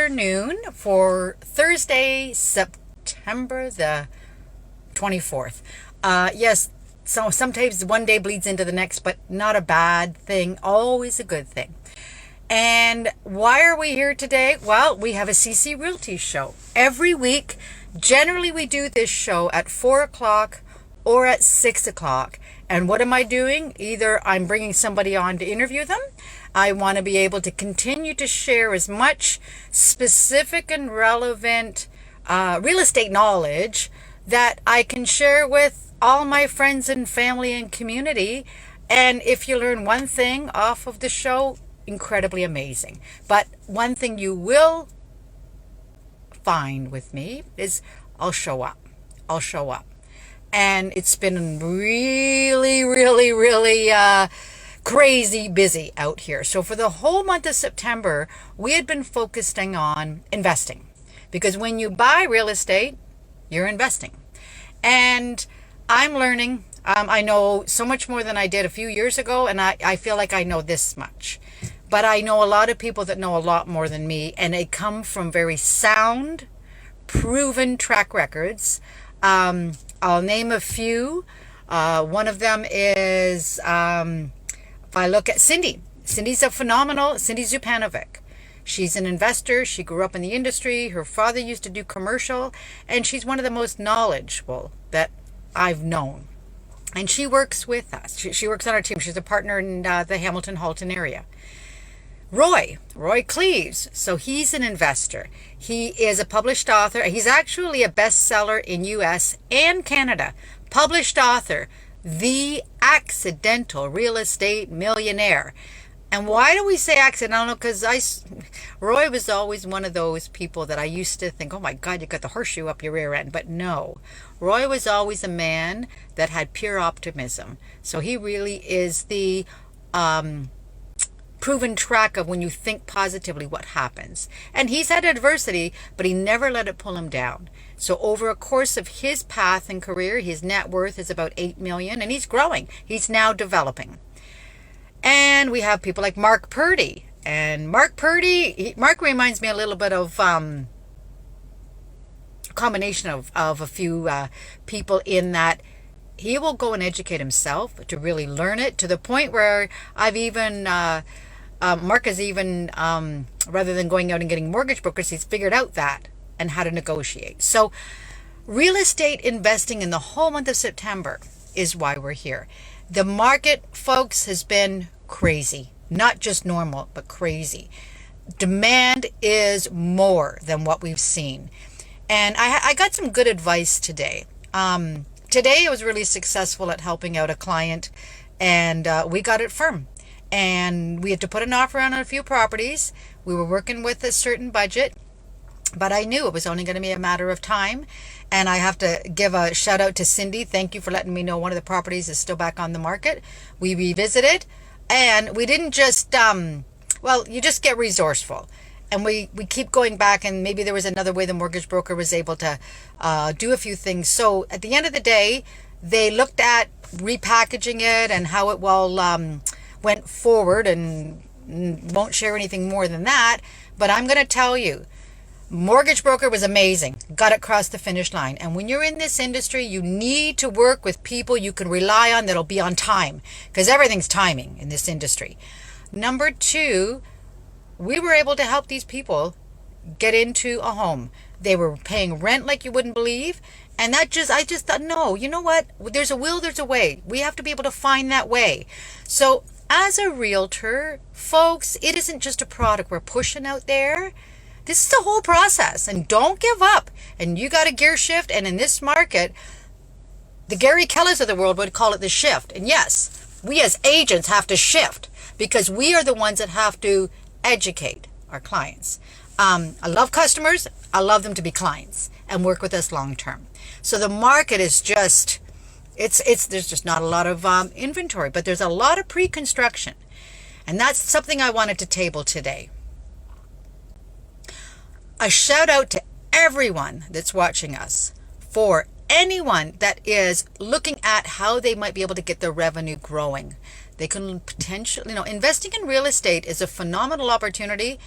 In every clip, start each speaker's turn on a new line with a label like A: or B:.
A: afternoon for Thursday, September the 24th. Yes, so sometimes one day bleeds into the next, but not a bad thing, always a good thing. And why are we here today? Well, we have a CC Realty show. Every week, generally we do this show at 4 o'clock or at 6 o'clock. And what am I doing? Either I'm bringing somebody on to interview them. I want to be able to continue to share as much specific and relevant real estate knowledge that I can share with all my friends and family and community. And if you learn one thing off of the show, incredibly amazing. But one thing you will find with me is I'll show up. And it's been really crazy busy out here. So for the whole month of September, we had been focusing on investing. Because when you buy real estate, you're investing. And I'm learning. I know so much more than I did a few years ago, and I feel like I know this much. But I know a lot of people that know a lot more than me, and they come from very sound, proven track records. I'll name a few. One of them is, if I look at Cindy. Cindy Zupanovic. She's an investor. She grew up in the industry. Her father used to do commercial, and she's one of the most knowledgeable that I've known. And she works with us. She works on our team. She's a partner in the Hamilton-Halton area. Roy Cleves. So he's an investor. He is a published author. He's actually a bestseller in US and Canada. Published author, The Accidental Real Estate Millionaire. And why do we say accidental? Because Roy was always one of those people that I used to think, oh my God, you got the horseshoe up your rear end. But no, Roy was always a man that had pure optimism. So he really is the proven track of when you think positively what happens. And he's had adversity, but he never let it pull him down. So over a course of his path and career, his net worth is about $8 million, and he's growing. He's now developing. And we have people like Mark Purdy. And Mark reminds me a little bit of combination of a few people in that he will go and educate himself to really learn it, to the point where I've even Mark has even rather than going out and getting mortgage brokers, he's figured out that and how to negotiate. So real estate investing in the whole month of September is why we're here. The market, folks, has been crazy. Not just normal, but crazy. Demand is more than what we've seen. And I got some good advice today. Today I was really successful at helping out a client, and we got it firm. And we had to put an offer on a few properties. We were working with a certain budget, but I knew it was only going to be a matter of time. And I have to give a shout out to Cindy. Thank you for letting me know one of the properties is still back on the market. We revisited, and we didn't just, you just get resourceful. And we keep going back, and maybe there was another way the mortgage broker was able to do a few things. So at the end of the day, they looked at repackaging it and how it went forward, and won't share anything more than that. But I'm going to tell you, mortgage broker was amazing. Got it across the finish line. And when you're in this industry, you need to work with people you can rely on that'll be on time, because everything's timing in this industry. Number two, we were able to help these people get into a home. They were paying rent like you wouldn't believe. And I just thought, no, you know what? There's a will, there's a way. We have to be able to find that way. So as a realtor, folks, it isn't just a product we're pushing out there. This is the whole process. And don't give up. And you got a gear shift. And in this market, the Gary Kellers of the world would call it the shift. And yes, we as agents have to shift, because we are the ones that have to educate our clients. I love customers. I love them to be clients and work with us long term. So the market is just, there's just not a lot of inventory, but there's a lot of pre-construction. And that's something I wanted to table today. A shout out to everyone that's watching us, for anyone that is looking at how they might be able to get their revenue growing. They can potentially, investing in real estate is a phenomenal opportunity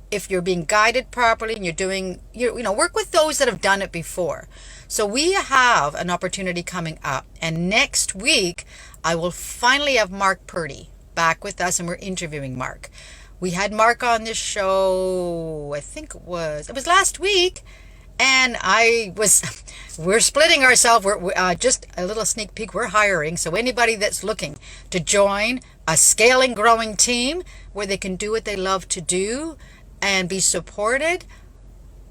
A: if you're being guided properly and you're doing, work with those that have done it before. So we have an opportunity coming up, and next week I will finally have Mark Purdy back with us, and we're interviewing Mark. We had Mark on this show, I think it was last week, and we're splitting ourselves. We're just a little sneak peek. We're hiring, so anybody that's looking to join a scaling, growing team where they can do what they love to do and be supported,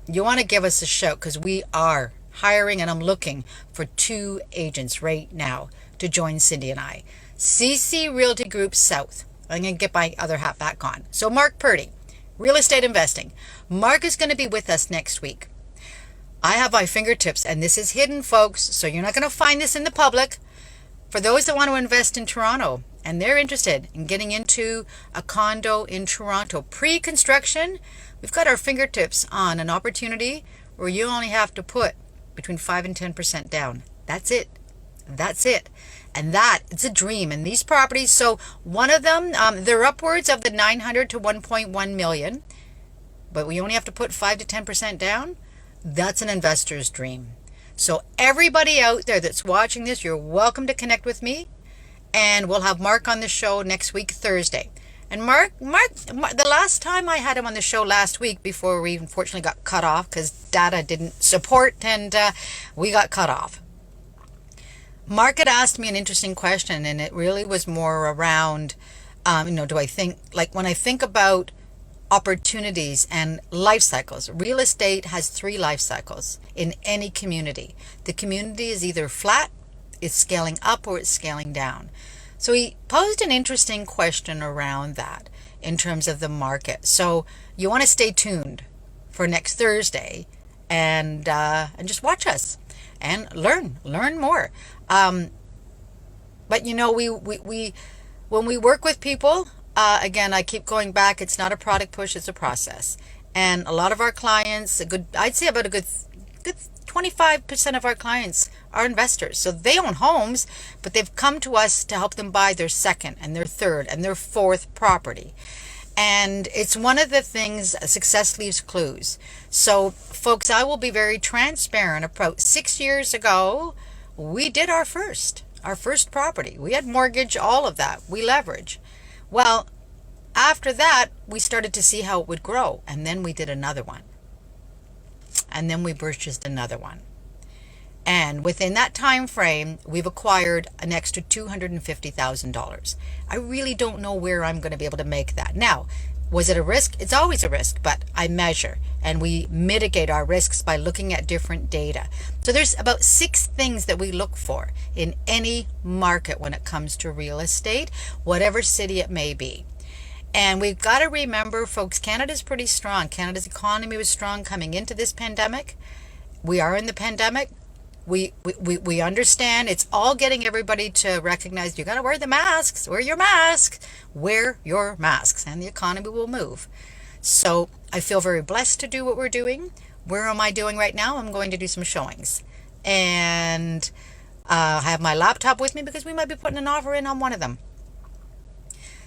A: you want to give us a shout, because we are hiring, and I'm looking for 2 agents right now to join Cindy and I. CC Realty Group South. I'm going to get my other hat back on. So Mark Purdy, real estate investing. Mark is going to be with us next week. I have my fingertips, and this is hidden, folks, so you're not going to find this in the public. For those that want to invest in Toronto and they're interested in getting into a condo in Toronto pre-construction, we've got our fingertips on an opportunity where you only have to put between 5 and 10% down. That's it. That's it. And it's a dream. And these properties, so one of them, they're upwards of the 900 to 1.1 million, but we only have to put 5 to 10% down. That's an investor's dream. So everybody out there that's watching this, you're welcome to connect with me, and we'll have Mark on the show next week, Thursday. And Mark, the last time I had him on the show last week, before we unfortunately got cut off because data didn't support, and we got cut off. Mark had asked me an interesting question, and it really was more around, do I think, like when I think about opportunities and life cycles, real estate has 3 life cycles in any community. The community is either flat, it's scaling up, or it's scaling down. So he posed an interesting question around that in terms of the market. So you want to stay tuned for next Thursday and just watch us and learn more. But we when we work with people, again, I keep going back. It's not a product push; it's a process. And a lot of our clients, I'd say about a good 25% of our clients are investors. So they own homes, but they've come to us to help them buy their second and their third and their fourth property. And it's one of the things, success leaves clues. So folks, I will be very transparent. About 6 years ago, we did our first property. We had mortgage, all of that. We leverage. Well, after that, we started to see how it would grow. And then we did another one. And then we purchased another one. And within that time frame, we've acquired an extra $250,000. I really don't know where I'm going to be able to make that. Now, was it a risk? It's always a risk, but I measure and we mitigate our risks by looking at different data. So there's about 6 things that we look for in any market when it comes to real estate, whatever city it may be. And we've got to remember, folks, Canada's pretty strong. Canada's economy was strong coming into this pandemic. We are in the pandemic. We understand. It's all getting everybody to recognize you got to wear the masks. Wear your mask. Wear your masks, and the economy will move. So I feel very blessed to do what we're doing. Where am I doing right now? I'm going to do some showings. And I have my laptop with me because we might be putting an offer in on one of them.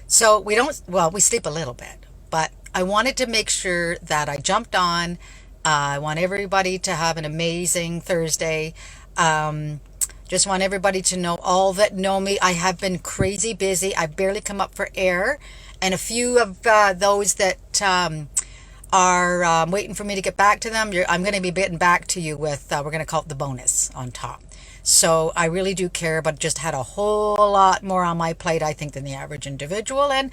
A: So we sleep a little bit, but I wanted to make sure that I jumped on. I want everybody to have an amazing Thursday. Just want everybody to know, all that know me, I have been crazy busy. I barely come up for air. And a few of those that are waiting for me to get back to them, I'm going to be getting back to you with, we're going to call it the bonus on top. So I really do care, but just had a whole lot more on my plate, I think, than the average individual. And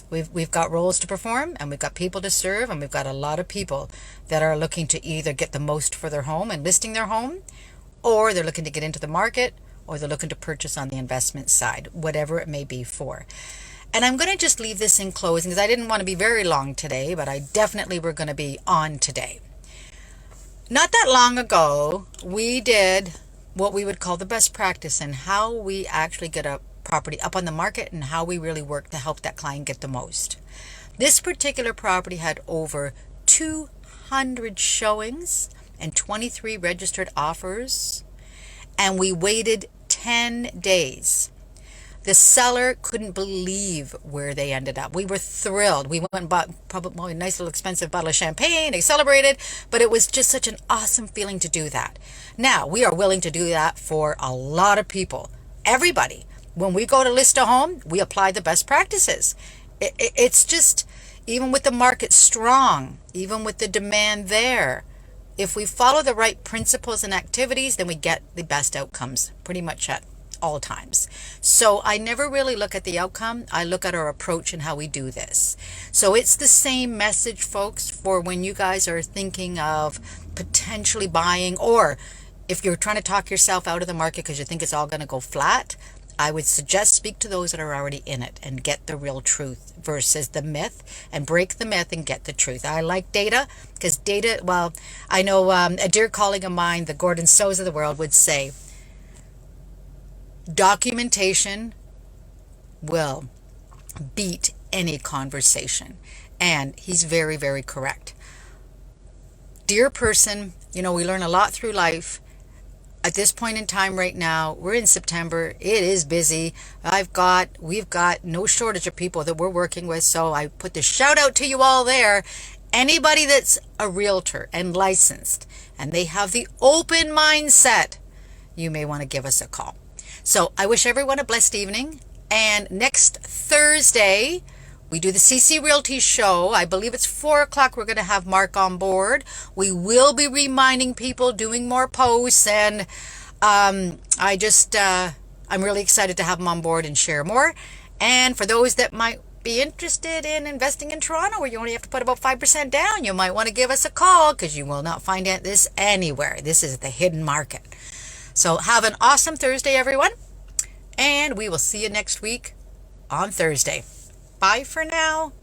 A: we've got roles to perform, and we've got people to serve, and we've got a lot of people that are looking to either get the most for their home and listing their home, or they're looking to get into the market, or they're looking to purchase on the investment side, whatever it may be for. And I'm going to just leave this in closing because I didn't want to be very long today, but I definitely were going to be on today. Not that long ago, we did what we would call the best practice and how we actually get a property up on the market and how we really work to help that client get the most. This particular property had over 200 showings and 23 registered offers, and we waited 10 days. The seller couldn't believe where they ended up. We were thrilled. We went and bought probably a nice little expensive bottle of champagne. They celebrated, but it was just such an awesome feeling to do that. Now, we are willing to do that for a lot of people, everybody. When we go to list a home, we apply the best practices. It's just, even with the market strong, even with the demand there, if we follow the right principles and activities, then we get the best outcomes pretty much at all times. So I never really look at the outcome. I look at our approach and how we do this. So it's the same message, folks, for when you guys are thinking of potentially buying, or if you're trying to talk yourself out of the market because you think it's all going to go flat. I would suggest speak to those that are already in it and get the real truth versus the myth, and break the myth and get the truth. I like data because data, well, I know a dear colleague of mine, the Gordon Sows of the world, would say, documentation will beat any conversation. And he's very, very correct. Dear person, we learn a lot through life. At this point in time right now, we're in September. It is busy. We've got no shortage of people that we're working with. So I put the shout out to you all there. Anybody that's a realtor and licensed and they have the open mindset, you may want to give us a call. So I wish everyone a blessed evening. And next Thursday, we do the CC Realty show. I believe it's 4 o'clock. We're going to have Mark on board. We will be reminding people, doing more posts. And I'm really excited to have him on board and share more. And for those that might be interested in investing in Toronto, where you only have to put about 5% down, you might want to give us a call because you will not find this anywhere. This is the hidden market. So have an awesome Thursday, everyone. And we will see you next week on Thursday. Bye for now.